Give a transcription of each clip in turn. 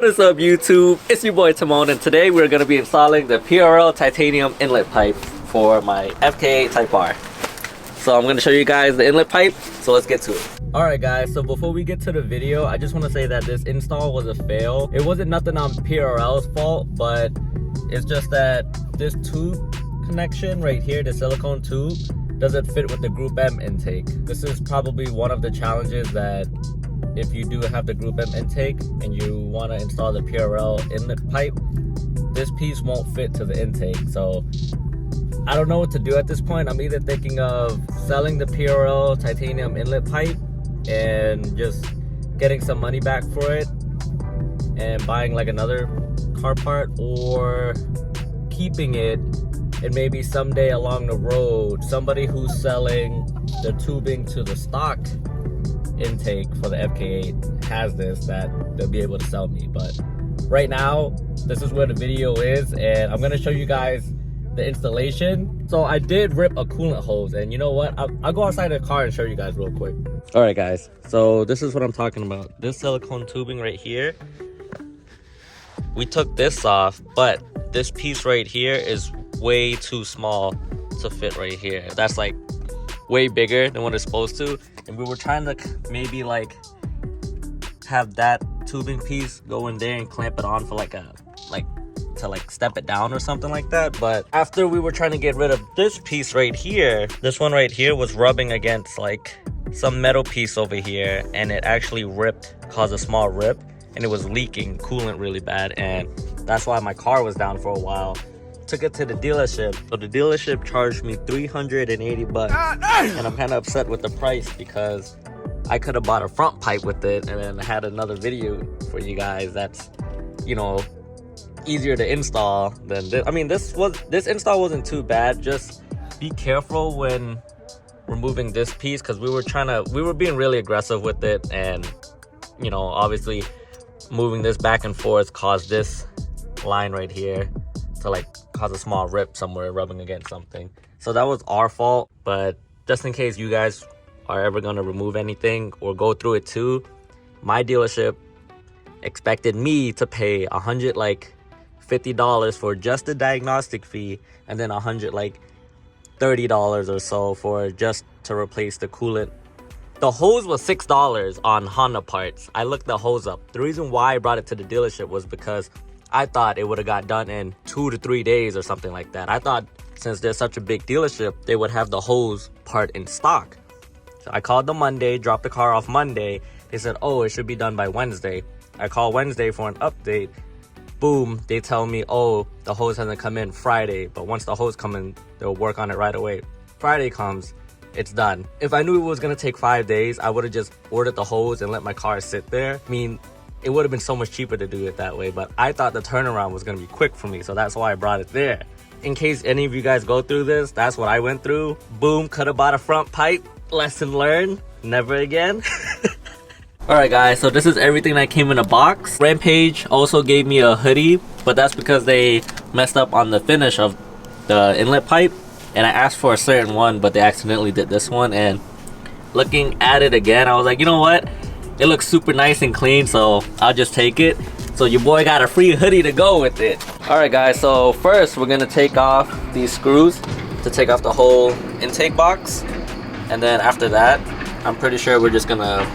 What is up YouTube? It's your boy Timon, and today we're going to be installing the PRL Titanium Inlet pipe for my FK8 Type R. So I'm going to show you guys the inlet pipe, so let's get to it. Alright guys, so before we get to the video, I just want to say that this install was a fail. It wasn't nothing on PRL's fault, but it's just that this tube connection right here, the silicone tube, doesn't fit with the Gruppe M intake. This is probably one of the challenges that if you do have the Gruppe M intake and you want to install the PRL inlet pipe, this piece won't fit to the intake. So I don't know what to do at this point. I'm either thinking of selling the PRL titanium inlet pipe and just getting some money back for it and buying like another car part, or keeping it and maybe someday along the road somebody who's selling the tubing to the stock intake for the FK8 has this that they'll be able to sell me. But right now this is where the video is, and I'm going to show you guys the installation. So I did rip a coolant hose, and you know what, I'll go outside the car and show you guys real quick. All right guys, so this is what I'm talking about. This silicone tubing right here, we took this off, but this piece right here is way too small to fit right here. That's like way bigger than what it's supposed to, and we were trying to maybe like have that tubing piece go in there and clamp it on for like to step it down or something like that. But after we were trying to get rid of this piece right here, this one right here was rubbing against like some metal piece over here, and it actually ripped, caused a small rip, and it was leaking coolant really bad, and that's why my car was down for a while. Took it to the dealership, so the dealership charged me 380 bucks, and I'm kind of upset with the price because I could have bought a front pipe with it and then had another video for you guys that's, you know, easier to install than this. I mean, this install wasn't too bad. Just be careful when removing this piece, because we were being really aggressive with it, and you know, obviously moving this back and forth caused this line right here to like cause a small rip somewhere rubbing against something. So that was our fault. But just in case you guys are ever going to remove anything or go through it too, my dealership expected me to pay $150 for just the diagnostic fee, and then $30 or so for just to replace the coolant. The hose was $6 on Honda parts. I looked the hose up. The reason why I brought it to the dealership was because I thought it would have got done in 2 to 3 days or something like that. I thought since they're such a big dealership, they would have the hose part in stock. So I called them Monday, dropped the car off Monday. They said, oh, it should be done by Wednesday. I called Wednesday for an update. Boom, they tell me, oh, the hose hasn't come in Friday, but once the hose come in, they'll work on it right away. Friday comes, it's done. If I knew it was gonna take 5 days, I would have just ordered the hose and let my car sit there. I mean, it would have been so much cheaper to do it that way, but I thought the turnaround was gonna be quick for me, so that's why I brought it there. In case any of you guys go through this, that's what I went through. Boom, could have bought a front pipe. Lesson learned, never again. Alright guys, so this is everything that came in a box. Rampage also gave me a hoodie, but that's because they messed up on the finish of the inlet pipe, and I asked for a certain one, but they accidentally did this one. And looking at it again, I was like, you know what? It looks super nice and clean, so I'll just take it. So your boy got a free hoodie to go with it. Alright guys, so first we're gonna take off these screws to take off the whole intake box. And then after that, I'm pretty sure we're just gonna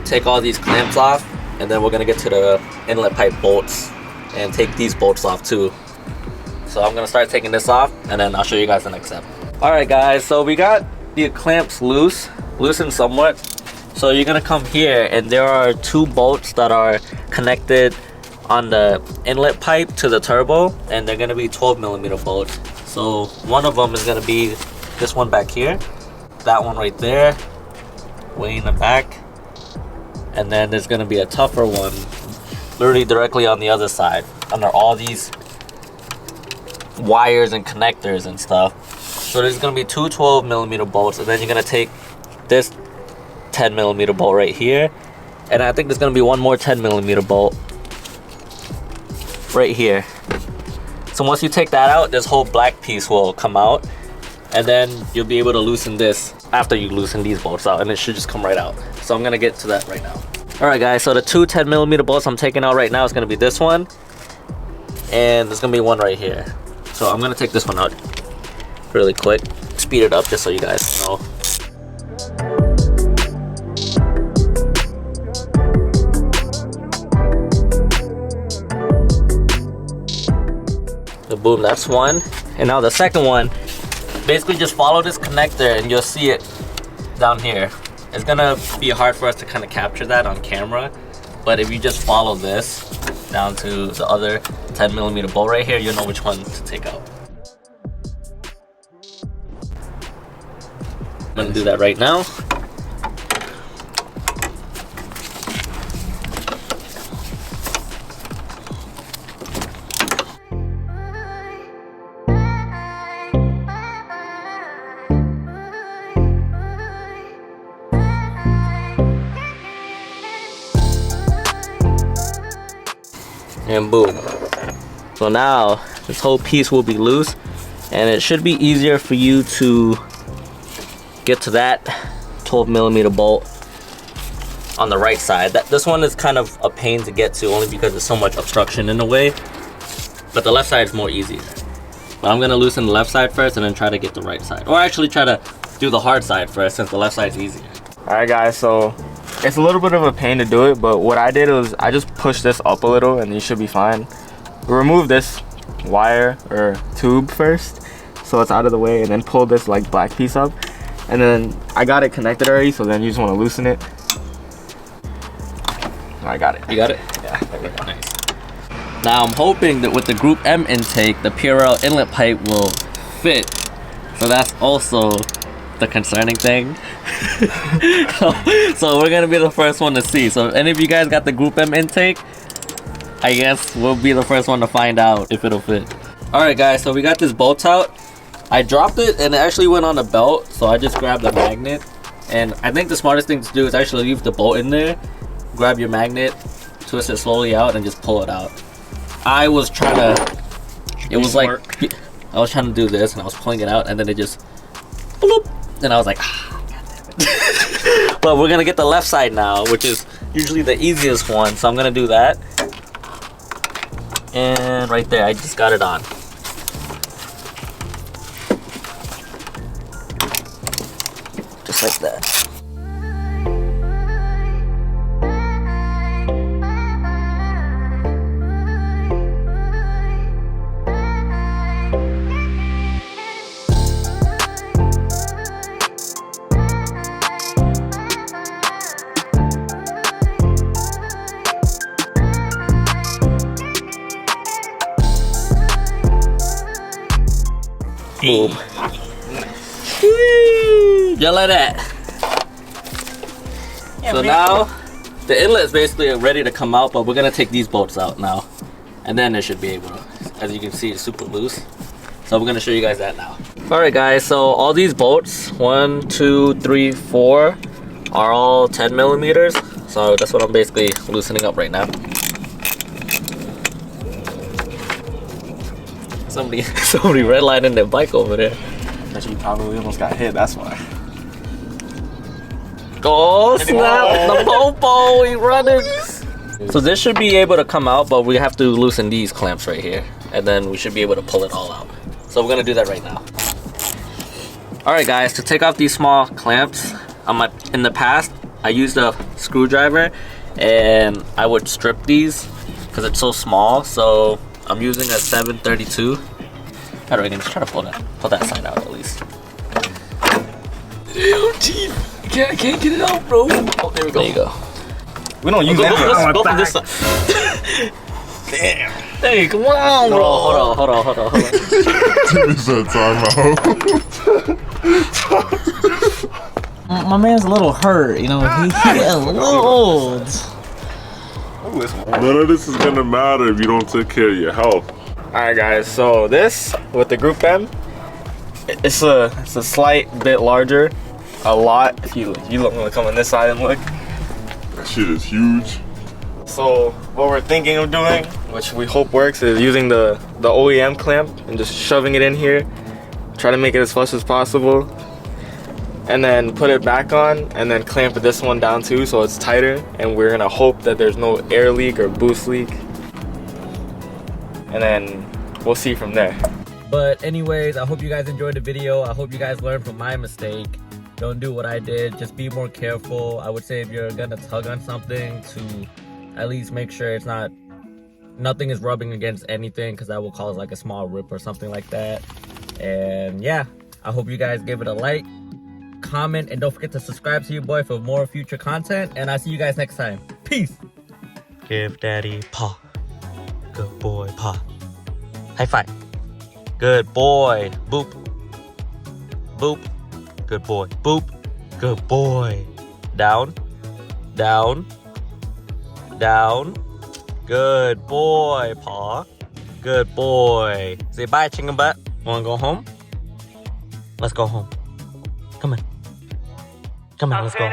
take all these clamps off, and then we're gonna get to the inlet pipe bolts and take these bolts off too. So I'm gonna start taking this off, and then I'll show you guys the next step. Alright guys, so we got the clamps loosened somewhat. So you're gonna come here, and there are 2 bolts that are connected on the inlet pipe to the turbo, and they're gonna be 12mm bolts. So one of them is gonna be this one back here, that one right there, way in the back, and then there's gonna be a tougher one literally directly on the other side under all these wires and connectors and stuff. So there's gonna be 2 12mm bolts, and then you're gonna take this 10mm bolt right here, and I think there's gonna be one more 10mm bolt right here. So once you take that out, this whole black piece will come out, and then you'll be able to loosen this after you loosen these bolts out, and it should just come right out. So I'm gonna get to that right now. Alright guys, so the two 10mm bolts I'm taking out right now is going to be this one. And there's going to be one right here. So I'm going to take this one out really quick. Speed it up just so you guys know. So boom, that's one. And now the second one, basically just follow this connector and you'll see it down here. It's gonna be hard for us to kind of capture that on camera, but if you just follow this down to the other 10mm bolt right here, you'll know which one to take out. I'm gonna do that right now. And boom. So now this whole piece will be loose and it should be easier for you to get to that 12mm bolt on the right side. This one is kind of a pain to get to only because there's so much obstruction in the way, but the left side is more easier. But I'm gonna loosen the left side first and then try to get the right side, or actually try to do the hard side first since the left side is easier. All right guys, so it's a little bit of a pain to do it, but what I did was I just pushed this up a little and you should be fine. Remove this wire or tube first so it's out of the way, and then pull this like black piece up, and then I got it connected already, so then you just want to loosen it. I got it. You got it? Yeah, there we go. Nice. Now I'm hoping that with the Group M intake, the PRL inlet pipe will fit. So that's also the concerning thing. so we're gonna be the first one to see. So if any of you guys got the Group M intake, I guess we'll be the first one to find out if it'll fit. Alright guys, so we got this bolt out. I dropped it and it actually went on the belt, so I just grabbed the magnet. And I think the smartest thing to do is actually leave the bolt in there, grab your magnet, twist it slowly out, and just pull it out. I was trying to, it was like, I was trying to do this and I was pulling it out and then it just, bloop, and I was like, ah, goddammit. But we're gonna get the left side now, which is usually the easiest one, so I'm gonna do that. And right there, I just got it on. Just like that. Boom. Just like that. So now the inlet is basically ready to come out, but we're gonna take these bolts out now, and then it should be able to. As you can see, it's super loose. So we're gonna show you guys that now. All right, guys. So all these bolts, 1, 2, 3, 4, are all 10mm. So that's what I'm basically loosening up right now. Somebody redlining their bike over there. Actually, probably almost got hit, that's why. Oh snap, the popo, he running. So this should be able to come out, but we have to loosen these clamps right here. And then we should be able to pull it all out. So we're gonna do that right now. Alright guys, to take off these small clamps, in the past, I used a screwdriver and I would strip these because it's so small. So I'm using a 732. How do I just try to pull that side out at least? Ew, teeth. I can't get it out, bro. Oh, there we go. There you go. We don't use that. Go from this side. Damn. Hey, come on, bro. No, hold on. It's that time out. My man's a little hurt, you know. He a little old. None of this is gonna matter if you don't take care of your health. Alright guys, so this with the Group M, it's a slight bit larger. A lot. If you look, gonna come on this side and look. That shit is huge. So what we're thinking of doing, which we hope works, is using the OEM clamp and just shoving it in here. Try to make it as flush as possible. and then put it back on, and then clamp this one down too so it's tighter, and we're gonna hope that there's no air leak or boost leak, and then we'll see from there. But anyways, I hope you guys enjoyed the video. I hope you guys learned from my mistake. Don't do what I did, just be more careful. I would say if you're gonna tug on something, to at least make sure it's nothing is rubbing against anything, because that will cause like a small rip or something like that. And yeah, I hope you guys give it a like, comment, and don't forget to subscribe to your boy for more future content. And I'll see you guys next time. Peace. Give daddy paw. Good boy, paw. High five. Good boy. Boop. Boop. Good boy. Boop. Good boy. Down. Down. Down. Good boy, paw. Good boy. Say bye, chicken butt. Wanna go home? Let's go home. Come on. Come on, let's go home.